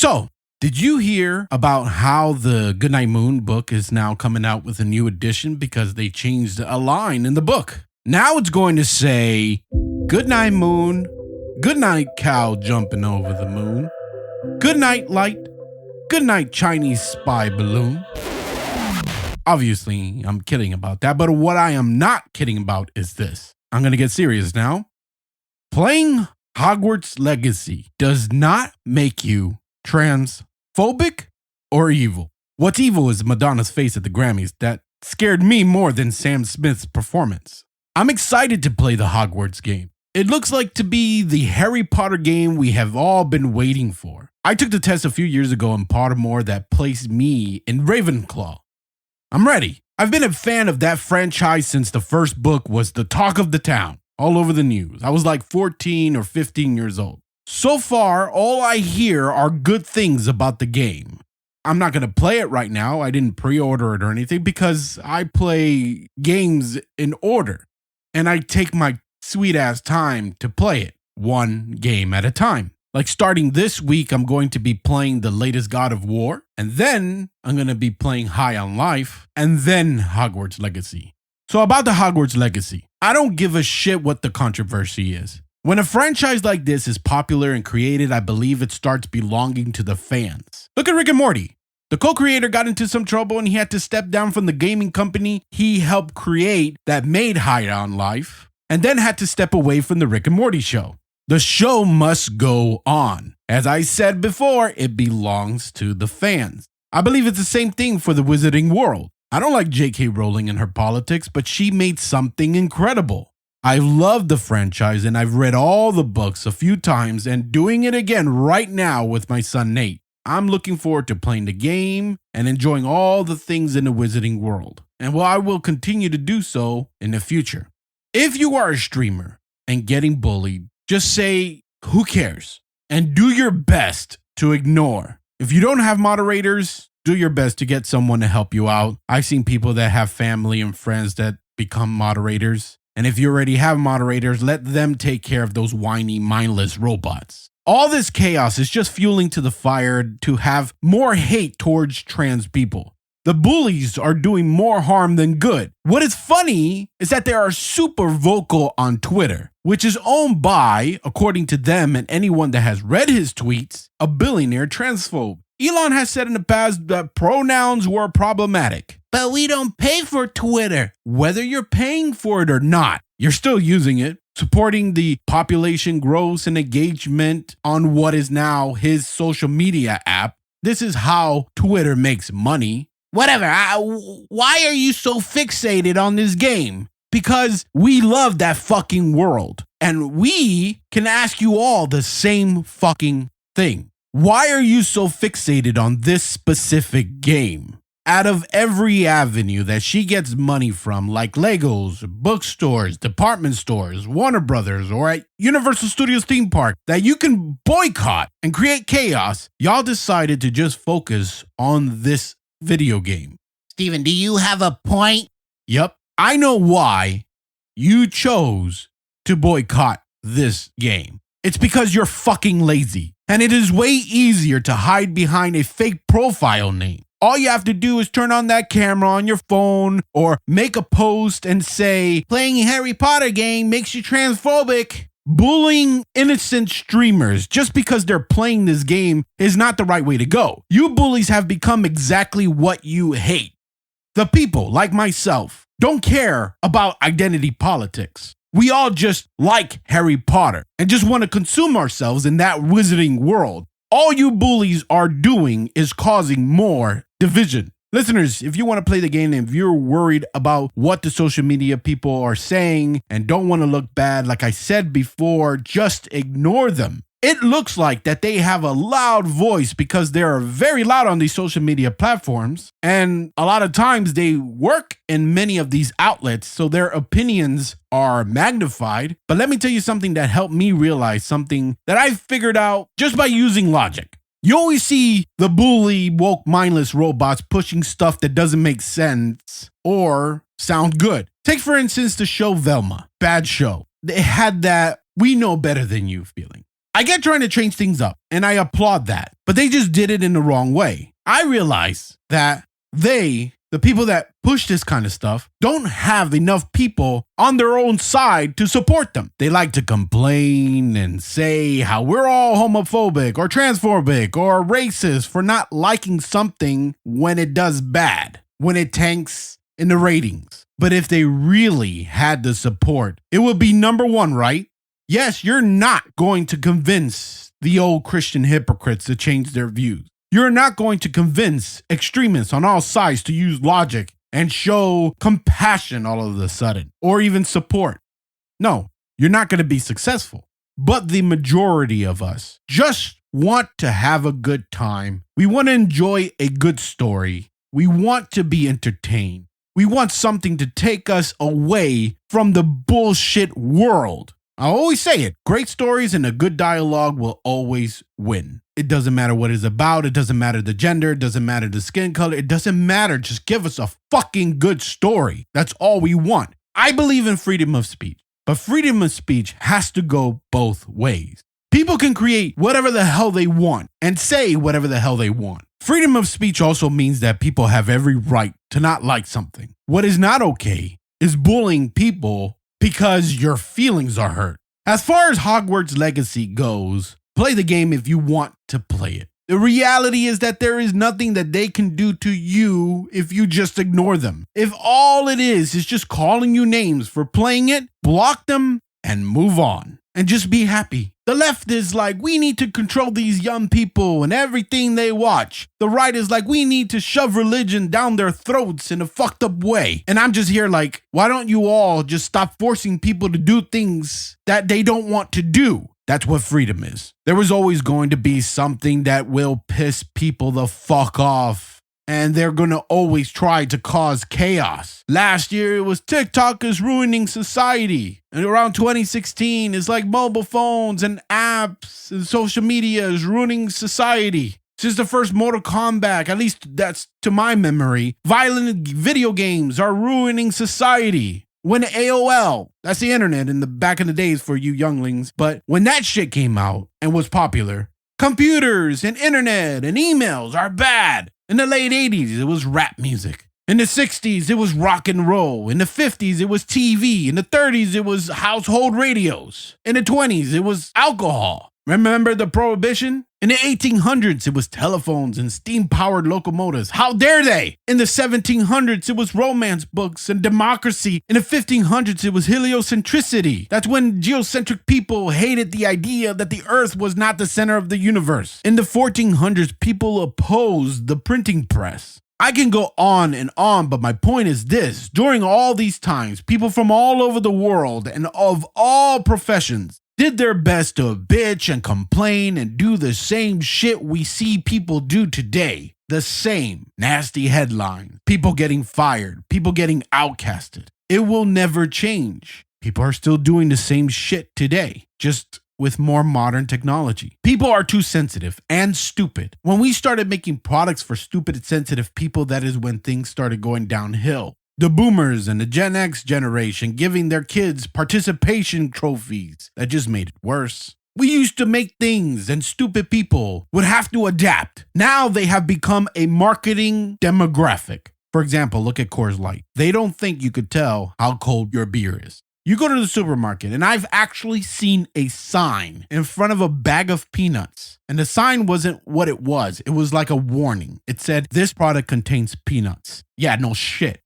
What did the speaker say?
So, did you hear about how the Goodnight Moon book is now coming out with a new edition because they changed a line in the book? Now it's going to say, Goodnight Moon, Goodnight Cow jumping over the moon, Goodnight Light, Goodnight Chinese spy balloon. Obviously, I'm kidding about that, but what I am not kidding about is this. I'm going to get serious now. Playing Hogwarts Legacy does not make you transphobic or evil. What's evil is Madonna's face at the Grammys. That scared me more than Sam Smith's performance. I'm excited to play the Hogwarts game. It looks like to be the Harry Potter game we have all been waiting for. I took the test a few years ago in Pottermore that placed me in Ravenclaw. I'm ready. I've been a fan of that franchise since the first book was the talk of the town, all over the news. I was like 14 or 15 years old. So far, all I hear are good things about the game. I'm not going to play it right now. I didn't pre-order it or anything because I play games in order. And I take my sweet ass time to play it, one game at a time. Like starting this week, I'm going to be playing the latest God of War, and then I'm going to be playing High on Life, and then Hogwarts Legacy. So about the Hogwarts Legacy, I don't give a shit what the controversy is. When a franchise like this is popular and created, I believe it starts belonging to the fans. Look at Rick and Morty. The co-creator got into some trouble and he had to step down from the gaming company he helped create that made High on Life, and then had to step away from the Rick and Morty show. The show must go on. As I said before, it belongs to the fans. I believe it's the same thing for the Wizarding World. I don't like J.K. Rowling and her politics, but she made something incredible. I love the franchise and I've read all the books a few times and doing it again right now with my son Nate. I'm looking forward to playing the game and enjoying all the things in the Wizarding World. And I will continue to do so in the future. If you are a streamer and getting bullied, just say, who cares? And do your best to ignore. If you don't have moderators, do your best to get someone to help you out. I've seen people that have family and friends that become moderators. And if you already have moderators, let them take care of those whiny, mindless robots. All this chaos is just fueling to the fire to have more hate towards trans people. The bullies are doing more harm than good. What is funny is that they are super vocal on Twitter, which is owned by, according to them and anyone that has read his tweets, a billionaire transphobe. Elon has said in the past that pronouns were problematic. But we don't pay for Twitter. Whether you're paying for it or not, you're still using it, supporting the population growth and engagement on what is now his social media app. This is how Twitter makes money. Whatever, why are you so fixated on this game? Because we love that fucking world. And we can ask you all the same fucking thing. Why are you so fixated on this specific game? Out of every avenue that she gets money from, like Legos, bookstores, department stores, Warner Brothers, or at Universal Studios theme park, that you can boycott and create chaos, y'all decided to just focus on this video game. Steven, do you have a point? Yep. I know why you chose to boycott this game. It's because you're fucking lazy. And it is way easier to hide behind a fake profile name. All you have to do is turn on that camera on your phone or make a post and say, playing Harry Potter game makes you transphobic. Bullying innocent streamers just because they're playing this game is not the right way to go. You bullies have become exactly what you hate. The people, like myself, don't care about identity politics. We all just like Harry Potter and just want to consume ourselves in that wizarding world. All you bullies are doing is causing more division. Listeners, if you want to play the game and if you're worried about what the social media people are saying and don't want to look bad, like I said before, just ignore them. It looks like that they have a loud voice because they're very loud on these social media platforms. And a lot of times they work in many of these outlets, so their opinions are magnified. But let me tell you something that helped me realize something that I figured out just by using logic. You always see the bully, woke, mindless robots pushing stuff that doesn't make sense or sound good. Take, for instance, the show Velma. Bad show. It had that we know better than you feeling. I get trying to change things up, and I applaud that. But they just did it in the wrong way. I realize that the people that push this kind of stuff, don't have enough people on their own side to support them. They like to complain and say how we're all homophobic or transphobic or racist for not liking something when it does bad, when it tanks in the ratings. But if they really had the support, it would be number one, right? Yes, you're not going to convince the old Christian hypocrites to change their views. You're not going to convince extremists on all sides to use logic and show compassion all of a sudden, or even support. No, you're not going to be successful. But the majority of us just want to have a good time. We want to enjoy a good story. We want to be entertained. We want something to take us away from the bullshit world. I always say it, great stories and a good dialogue will always win. It doesn't matter what it's about. It doesn't matter the gender. It doesn't matter the skin color. It doesn't matter. Just give us a fucking good story. That's all we want. I believe in freedom of speech, but freedom of speech has to go both ways. People can create whatever the hell they want and say whatever the hell they want. Freedom of speech also means that people have every right to not like something. What is not okay is bullying people because your feelings are hurt. As far as Hogwarts Legacy goes, play the game if you want to play it. The reality is that there is nothing that they can do to you if you just ignore them. If all it is just calling you names for playing it, block them and move on. And just be happy. The left is like, we need to control these young people and everything they watch. The right is like, we need to shove religion down their throats in a fucked up way. And I'm just here like, why don't you all just stop forcing people to do things that they don't want to do? That's what freedom is. There was always going to be something that will piss people the fuck off. And they're going to always try to cause chaos. Last year, it was TikTok is ruining society. And around 2016, it's like mobile phones and apps and social media is ruining society. Since the first Mortal Kombat, at least that's to my memory, violent video games are ruining society. When AOL, that's the internet in the back in the days for you younglings, but when that shit came out and was popular, computers and internet and emails are bad. In the late 80s, it was rap music. In the 60s, it was rock and roll. In the 50s, it was TV. In the 30s, it was household radios. In the 20s, it was alcohol. Remember the Prohibition? In the 1800s, it was telephones and steam-powered locomotives. How dare they? In the 1700s, it was romance books and democracy. In the 1500s, it was heliocentricity. That's when geocentric people hated the idea that the Earth was not the center of the universe. In the 1400s, people opposed the printing press. I can go on and on, but my point is this. During all these times, people from all over the world and of all professions did their best to bitch and complain and do the same shit we see people do today. The same nasty headlines, people getting fired, people getting outcasted. It will never change. People are still doing the same shit today, just with more modern technology. People are too sensitive and stupid. When we started making products for stupid and sensitive people, that is when things started going downhill. The boomers and the Gen X generation giving their kids participation trophies. That just made it worse. We used to make things and stupid people would have to adapt. Now they have become a marketing demographic. For example, look at Coors Light. They don't think you could tell how cold your beer is. You go to the supermarket and I've actually seen a sign in front of a bag of peanuts. And the sign wasn't what it was. It was like a warning. It said, this product contains peanuts. Yeah, no shit.